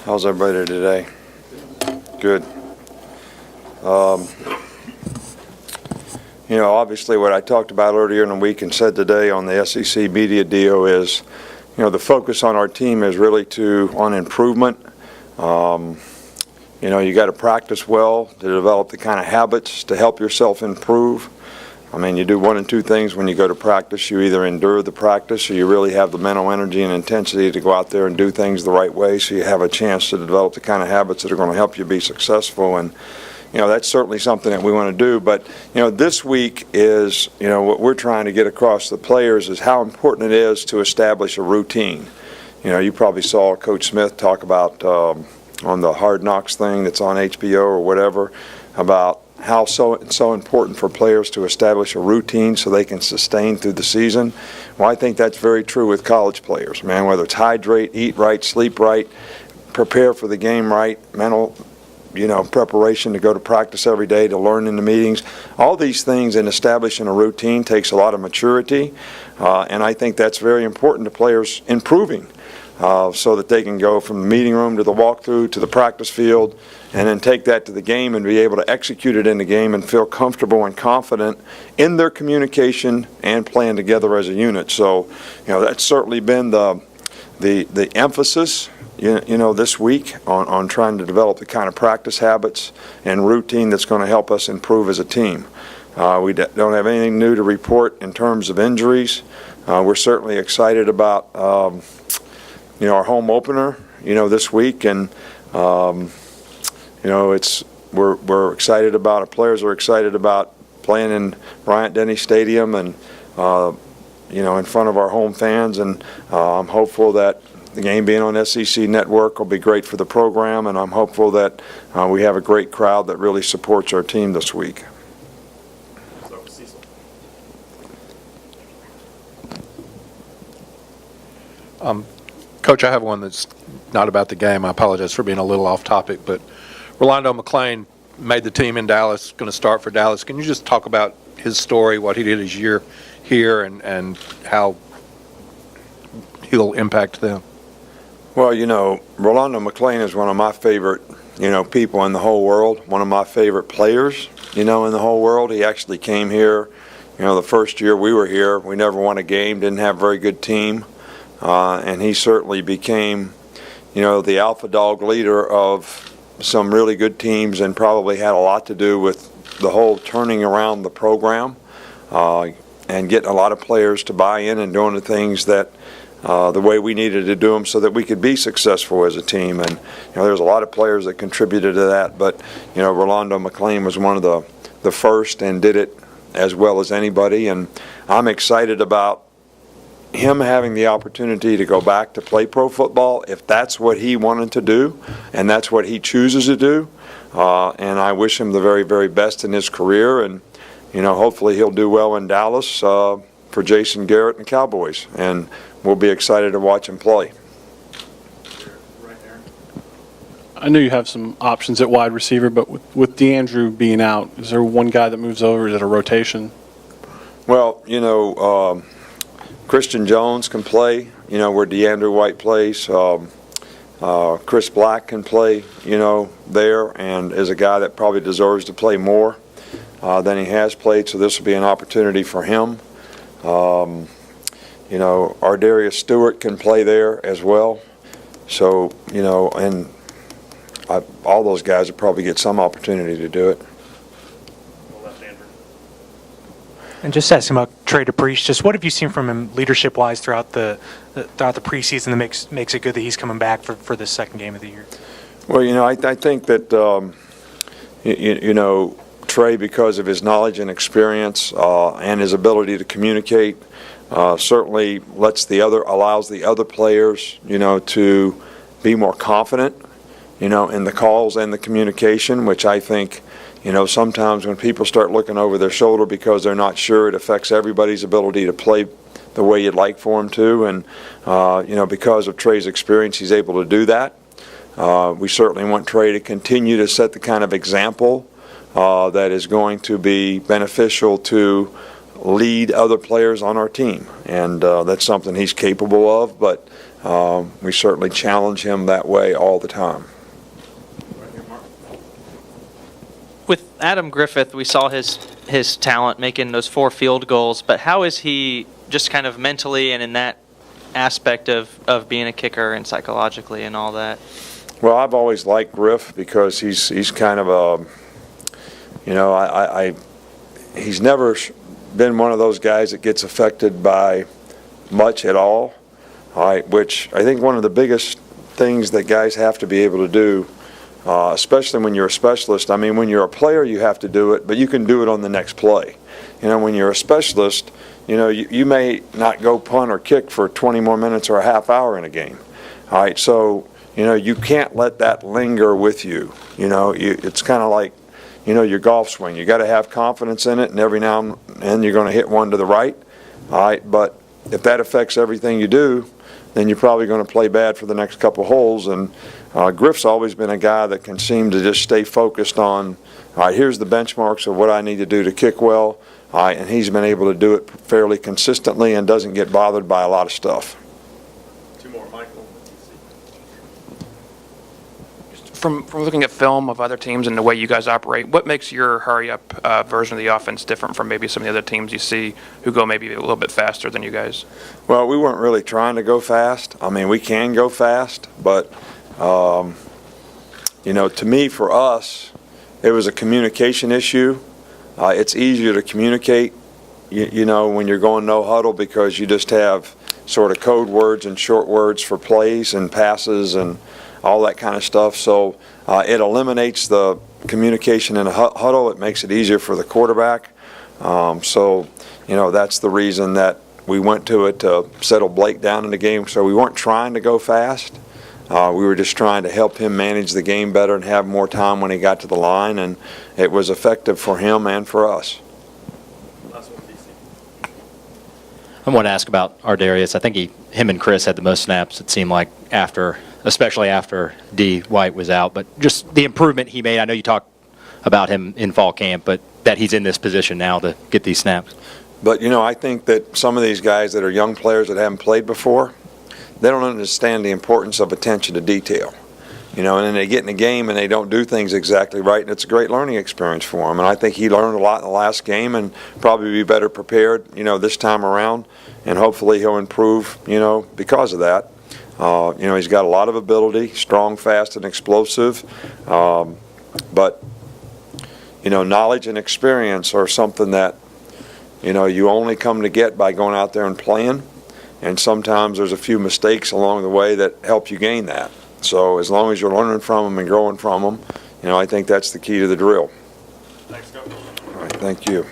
How's everybody today? Good. Obviously what I talked about earlier in the week and said today on the SEC media deal is, the focus on our team is really on improvement. You got to practice well to develop the kind of habits to help yourself improve. I mean, you do one and two things when you go to practice. You either endure the practice or you really have the mental energy and intensity to go out there and do things the right way so you have a chance to develop the kind of habits that are going to help you be successful. And, that's certainly something that we want to do. But, this week is, what we're trying to get across to the players is how important it is to establish a routine. You probably saw Coach Smith talk about on the Hard Knocks thing that's on HBO or whatever about how it's so important for players to establish a routine so they can sustain through the season. Well, I think that's very true with college players, man, whether it's hydrate, eat right, sleep right, prepare for the game right, mental, preparation to go to practice every day, to learn in the meetings. All these things in establishing a routine takes a lot of maturity, and I think that's very important to players improving so that they can go from the meeting room to the walkthrough to the practice field and then take that to the game and be able to execute it in the game and feel comfortable and confident in their communication and playing together as a unit. So, that's certainly been the emphasis, this week on trying to develop the kind of practice habits and routine that's going to help us improve as a team. We don't have anything new to report in terms of injuries. We're certainly excited about, our home opener, this week, and we're excited about it. Players are excited about playing in Bryant-Denny Stadium and in front of our home fans, and I'm hopeful that the game being on SEC Network will be great for the program, and I'm hopeful that we have a great crowd that really supports our team this week. Coach, I have one that's not about the game. I apologize for being a little off topic, but Rolando McClain made the team in Dallas, going to start for Dallas. Can you just talk about his story, what he did his year here, and how he'll impact them? Well, Rolando McClain is one of my favorite, people in the whole world, one of my favorite players, in the whole world. He actually came here, the first year we were here. We never won a game, didn't have a very good team. And he certainly became, the alpha dog leader of some really good teams and probably had a lot to do with the whole turning around the program and getting a lot of players to buy in and doing the things that the way we needed to do them so that we could be successful as a team. And, there's a lot of players that contributed to that, but, Rolando McClain was one of the first and did it as well as anybody. And I'm excited about him having the opportunity to go back to play pro football if that's what he wanted to do and that's what he chooses to do. And I wish him the very, very best in his career. And, hopefully he'll do well in Dallas for Jason Garrett and Cowboys. And we'll be excited to watch him play. I know you have some options at wide receiver, but with DeAndrew being out, is there one guy that moves over? Is it a rotation? Well, Christian Jones can play, where DeAndrew White plays. Chris Black can play, there, and is a guy that probably deserves to play more than he has played, so this will be an opportunity for him. Ardarius Stewart can play there as well. So, and all those guys will probably get some opportunity to do it. And just asking about Trey DePriest, just what have you seen from him leadership-wise throughout the preseason that makes it good that he's coming back for this second game of the year? Well, I think that Trey, because of his knowledge and experience and his ability to communicate, certainly allows the other players, to be more confident, in the calls and the communication, which I think. Sometimes when people start looking over their shoulder because they're not sure, it affects everybody's ability to play the way you'd like for them to. And, because of Trey's experience, he's able to do that. We certainly want Trey to continue to set the kind of example that is going to be beneficial to lead other players on our team. And that's something he's capable of, but we certainly challenge him that way all the time. With Adam Griffith, we saw his talent making those 4 field goals, but how is he just kind of mentally and in that aspect of being a kicker and psychologically and all that? Well, I've always liked Griff because he's kind of a, you know, he's never been one of those guys that gets affected by much at all, which I think one of the biggest things that guys have to be able to do, especially when you're a specialist. I mean, when you're a player, you have to do it, but you can do it on the next play. You know, when you're a specialist, you know, you may not go punt or kick for 20 more minutes or a half hour in a game. All right, so, you know, you can't let that linger with you. You know, it's kind of like, you know, your golf swing. You got to have confidence in it, and every now and then you're going to hit one to the right. All right, but if that affects everything you do, then you're probably going to play bad for the next couple holes. And Griff's always been a guy that can seem to just stay focused on, all right, here's the benchmarks of what I need to do to kick well. All right, and he's been able to do it fairly consistently and doesn't get bothered by a lot of stuff. Two more, Michael. From looking at film of other teams and the way you guys operate, what makes your hurry-up version of the offense different from maybe some of the other teams you see who go maybe a little bit faster than you guys? Well, we weren't really trying to go fast. I mean, we can go fast, but, you know, to me, for us, it was a communication issue. It's easier to communicate, you know, when you're going no huddle because you just have sort of code words and short words for plays and passes and all that kind of stuff. So it eliminates the communication in a huddle. It makes it easier for the quarterback. So, you know, that's the reason that we went to it to settle Blake down in the game. So we weren't trying to go fast. We were just trying to help him manage the game better and have more time when he got to the line, and it was effective for him and for us. I want to ask about Ardarius. I think him and Chris had the most snaps, it seemed like, especially after D. White was out. But just the improvement he made, I know you talked about him in fall camp, but that he's in this position now to get these snaps. But, you know, I think that some of these guys that are young players that haven't played before, they don't understand the importance of attention to detail. You know, and then they get in the game and they don't do things exactly right, and it's a great learning experience for them. And I think he learned a lot in the last game and probably be better prepared, you know, this time around. And hopefully he'll improve, you know, because of that. You know, he's got a lot of ability, strong, fast, and explosive. But, you know, knowledge and experience are something that, you know, you only come to get by going out there and playing. And sometimes there's a few mistakes along the way that help you gain that. So as long as you're learning from them and growing from them, you know, I think that's the key to the drill. Thanks, Coach. All right, thank you.